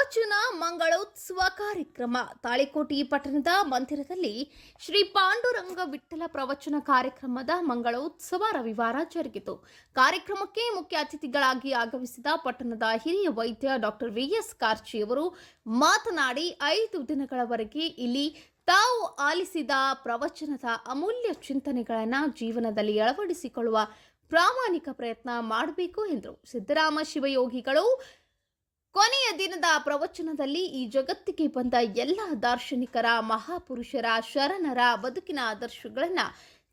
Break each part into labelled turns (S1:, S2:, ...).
S1: ಪ್ರವಚನ ಮಂಗಳೋತ್ಸವ ಕಾರ್ಯಕ್ರಮ ತಾಳಿಕೋಟಿ ಪಟ್ಟಣದ ಮಂದಿರದಲ್ಲಿ ಶ್ರೀ ಪಾಂಡುರಂಗ ವಿಠ್ಠಲ ಪ್ರವಚನ ಕಾರ್ಯಕ್ರಮದ ಮಂಗಳೋತ್ಸವ ರವಿವಾರ ಜರುಗಿತು. ಕಾರ್ಯಕ್ರಮಕ್ಕೆ ಮುಖ್ಯ ಅತಿಥಿಗಳಾಗಿ ಆಗಮಿಸಿದ ಪಟ್ಟಣದ ಹಿರಿಯ ವೈದ್ಯ ಡಾಕ್ಟರ್ ವಿ.ಎಸ್. ಕಾರ್ಚಿ ಅವರು ಮಾತನಾಡಿ 5 ದಿನಗಳವರೆಗೆ ಇಲ್ಲಿ ತಾವು ಆಲಿಸಿದ ಪ್ರವಚನದ ಅಮೂಲ್ಯ ಚಿಂತನೆಗಳನ್ನು ಜೀವನದಲ್ಲಿ ಅಳವಡಿಸಿಕೊಳ್ಳುವ ಪ್ರಾಮಾಣಿಕ ಪ್ರಯತ್ನ ಮಾಡಬೇಕು ಎಂದರು. ಸಿದ್ದರಾಮ ಶಿವಯೋಗಿಗಳು ಕೊನೆಯ ದಿನದ ಪ್ರವಚನದಲ್ಲಿ ಈ ಜಗತ್ತಿಗೆ ಬಂದ ಎಲ್ಲ ದಾರ್ಶನಿಕರ, ಮಹಾಪುರುಷರ, ಶರಣರ ಬದುಕಿನ ಆದರ್ಶಗಳನ್ನು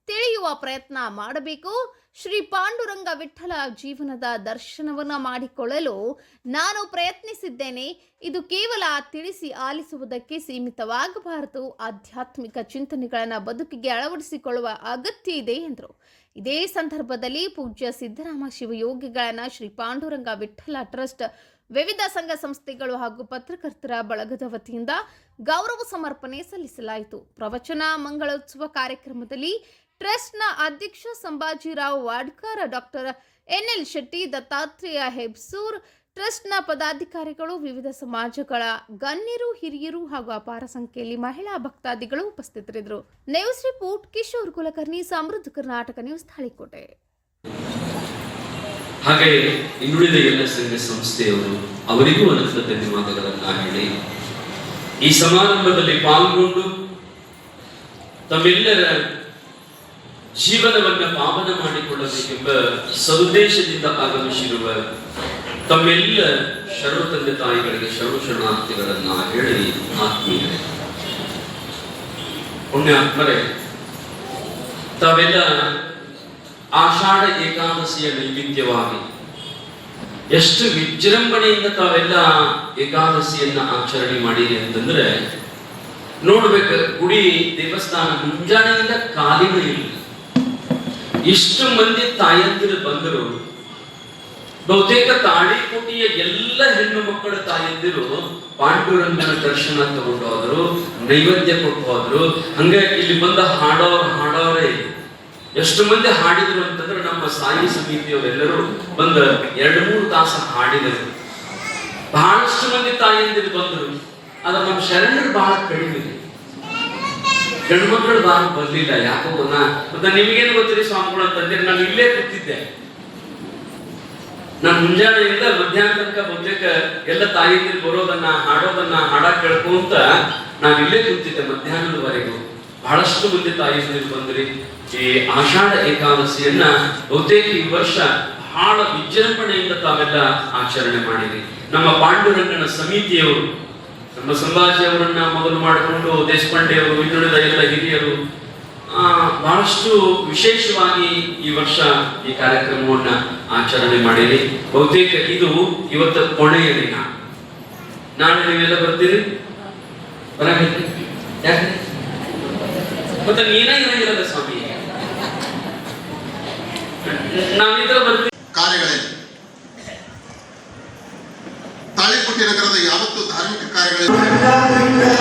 S1: ತಿಳಿಯುವ ಪ್ರಯತ್ನ ಮಾಡಬೇಕು. ಶ್ರೀ ಪಾಂಡುರಂಗ ವಿಠ್ಠಲ ಜೀವನದ ದರ್ಶನವನ್ನು ಮಾಡಿಕೊಳ್ಳಲು ನಾನು ಪ್ರಯತ್ನಿಸಿದ್ದೇನೆ. ಇದು ಕೇವಲ ತಿಳಿಸಿ ಆಲಿಸುವುದಕ್ಕೆ ಸೀಮಿತವಾಗಬಾರದು. ಆಧ್ಯಾತ್ಮಿಕ ಚಿಂತನೆಗಳನ್ನು ಬದುಕಿಗೆ ಅಳವಡಿಸಿಕೊಳ್ಳುವ ಅಗತ್ಯ ಇದೆ ಎಂದರು. ಇದೇ ಸಂದರ್ಭದಲ್ಲಿ ಪೂಜ್ಯ ಸಿದ್ದರಾಮ ಶಿವಯೋಗಿಗಳನ್ನು ಶ್ರೀ ಪಾಂಡುರಂಗ ವಿಠ್ಠಲ ಟ್ರಸ್ಟ್, ವಿವಿಧ ಸಂಘ ಸಂಸ್ಥೆಗಳು ಹಾಗೂ ಪತ್ರಕರ್ತರ ಬಳಗದ ವತಿಯಿಂದ ಗೌರವ ಸಮರ್ಪಣೆ ಸಲ್ಲಿಸಲಾಯಿತು. ಪ್ರವಚನ ಮಂಗಳೋತ್ಸವ ಕಾರ್ಯಕ್ರಮದಲ್ಲಿ ಟ್ರಸ್ಟ್ನ ಅಧ್ಯಕ್ಷ ಸಂಭಾಜಿರಾವ್ ವಾಡ್ಕರ್, ಡಾಕ್ಟರ್ ಎನ್.ಎಲ್. ಶೆಟ್ಟಿ, ದತ್ತಾತ್ರೇಯ ಹೆಬ್ಸೂರ್, ಟ್ರಸ್ಟ್ನ ಪದಾಧಿಕಾರಿಗಳು, ವಿವಿಧ ಸಮಾಜಗಳ ಗಣ್ಯರು, ಹಿರಿಯರು ಹಾಗೂ ಅಪಾರ ಸಂಖ್ಯೆಯಲ್ಲಿ ಮಹಿಳಾ ಭಕ್ತಾದಿಗಳು ಉಪಸ್ಥಿತರಿದ್ದರು. ನ್ಯೂಸ್ ರಿಪೋರ್ಟ್ ಕಿಶೋರ್ ಕುಲಕರ್ಣಿ, ಸಮೃದ್ಧ ಕರ್ನಾಟಕ ನ್ಯೂಸ್, ತಾಳಿಕೋಟೆ.
S2: ಹಾಗೆ ಇನ್ನುಳಿದ ಎಲ್ಲ ಸಂಘ ಸಂಸ್ಥೆಯವರು ಅವರಿಗೂ ಅನಂತ ಧನ್ಯವಾದಗಳನ್ನು ಹೇಳಿ ಈ ಸಮಾರಂಭದಲ್ಲಿ ಪಾಲ್ಗೊಂಡು ತಮ್ಮೆಲ್ಲರ ಜೀವನವನ್ನು ಪಾವನ ಮಾಡಿಕೊಳ್ಳಬೇಕೆಂಬ ಸದುದ್ದೇಶದಿಂದ ಆಗಮಿಸಿರುವ ತಮ್ಮೆಲ್ಲ ಶರಣ ತಂದೆ ತಾಯಿಗಳಿಗೆ ಶರಣಾರ್ಥಿಗಳನ್ನ ಹೇಳಿ ಆತ್ಮೀಯರೇ, ಪುಣ್ಯಾತ್ಮರೇ, ತಾವೆಲ್ಲ ಆಷಾಢ ಏಕಾದಶಿಯ ನೈವೇದ್ಯವಾಗಿ ಎಷ್ಟು ವಿಜೃಂಭಣೆಯಿಂದ ತಾವೆಲ್ಲ ಏಕಾದಶಿಯನ್ನ ಆಚರಣೆ ಮಾಡಿರಿ ಅಂತಂದ್ರೆ ನೋಡ್ಬೇಕು. ಗುಡಿ ದೇವಸ್ಥಾನ ಮುಂಜಾನೆಯಿಂದ ಖಾಲಿನೂ ಇಲ್ಲ. ಇಷ್ಟು ಮಂದಿ ತಾಯಂದಿರು ಬಂದರು. ಬಹುತೇಕ ತಾಳಿಕೋಟೆಯ ಎಲ್ಲ ಹೆಣ್ಣು ಮಕ್ಕಳ ತಾಯಂದಿರು ಪಾಂಡುರಂಗನ ದರ್ಶನ ತಗೊಂಡು ಹೋದ್ರು, ನೈವೇದ್ಯ ಕೊಟ್ಟು ಹೋದ್ರು. ಹಂಗೆ ಇಲ್ಲಿ ಬಂದ ಹಾಡೋರೇ ಎಷ್ಟು ಮಂದಿ ಹಾಡಿದ್ರು ಅಂತಂದ್ರೆ ನಮ್ಮ ಸಾಯಿ ಸಮಿತಿಯವರೆಲ್ಲರೂ ಬಂದ 2-3 ತಾಸು ಹಾಡಿದರು. ಬಹಳಷ್ಟು ಮಂದಿ ತಾಯಿಯಂದಿರು ಬಂದರು. ಆದ್ರೆ ನಮ್ಮ ಶರಣರು ಬಹಳ ಕಡಿಮೆ, ಗಂಡು ಮಕ್ಕಳು ಬಹಳ ಬರ್ಲಿಲ್ಲ. ಯಾಕೋ ಮತ್ತೆ ನಿಮಗೇನು ಗೊತ್ತಿರಿ ಸ್ವಾಮಿಗಳು ಅಂತಂದ್ರೆ ನಾನು ಇಲ್ಲೇ ಕೂತಿದ್ದೆ. ನಾನು ಮುಂಜಾನೆಯಿಂದ ಮಧ್ಯಾಹ್ನ ತನಕ ಬಹುತೇಕ ಎಲ್ಲ ತಾಯಿಯಂದಿರು ಬರೋದನ್ನ ಹಾಡಕ್ ಕೇಳ್ಕೊಂತ ನಾನು ಇಲ್ಲೇ ಕೂತಿದ್ದೆ ಮಧ್ಯಾಹ್ನದವರೆಗೂ. ಬಹಳಷ್ಟು ಮಂದಿ ತಾಯಿಯಂದಿರು ಬಂದ್ರಿ. ಈ ಆಷಾಢ ಏಕಾದಶಿಯನ್ನ ಬಹುತೇಕ ಈ ವರ್ಷ ಬಹಳ ವಿಜೃಂಭಣೆಯಿಂದ ತಾವೆಲ್ಲ ಆಚರಣೆ ಮಾಡಿರಿ. ನಮ್ಮ ಪಾಂಡುರಂಗನ ಸಮಿತಿಯವರು, ನಮ್ಮ ಸಂಭಾಜಿಯವರನ್ನ ಮೊದಲು ಮಾಡಿಕೊಂಡು ದೇಶಪಾಂಡೆಯವರು, ಇನ್ನುಳಿದ ಎಲ್ಲ ಹಿರಿಯರು ಬಹಳಷ್ಟು ವಿಶೇಷವಾಗಿ ಈ ವರ್ಷ ಈ ಕಾರ್ಯಕ್ರಮವನ್ನ ಆಚರಣೆ ಮಾಡಿರಿ. ಬಹುತೇಕ ಇದು ಇವತ್ತು ಕೊನೆಯ ದಿನ. ನಾಳೆ ನೀವೆಲ್ಲ ಬರ್ತೀರಿ? ಬರಬೇಕು. ಯಾಕೆ ಮತ್ತೆ ನೀನೇ ಇರಂಗಿಲ್ಲ ಸ್ವಾಮಿ, ನಾವಿದ್ರೆ ಬರ್ತೀವಿ.
S3: ಕಾರ್ಯಗಳಲ್ಲಿ ತಾಳಿಕೋಟೆ ನಗರದ ಯಾವತ್ತು ಧಾರ್ಮಿಕ ಕಾರ್ಯಗಳಲ್ಲಿ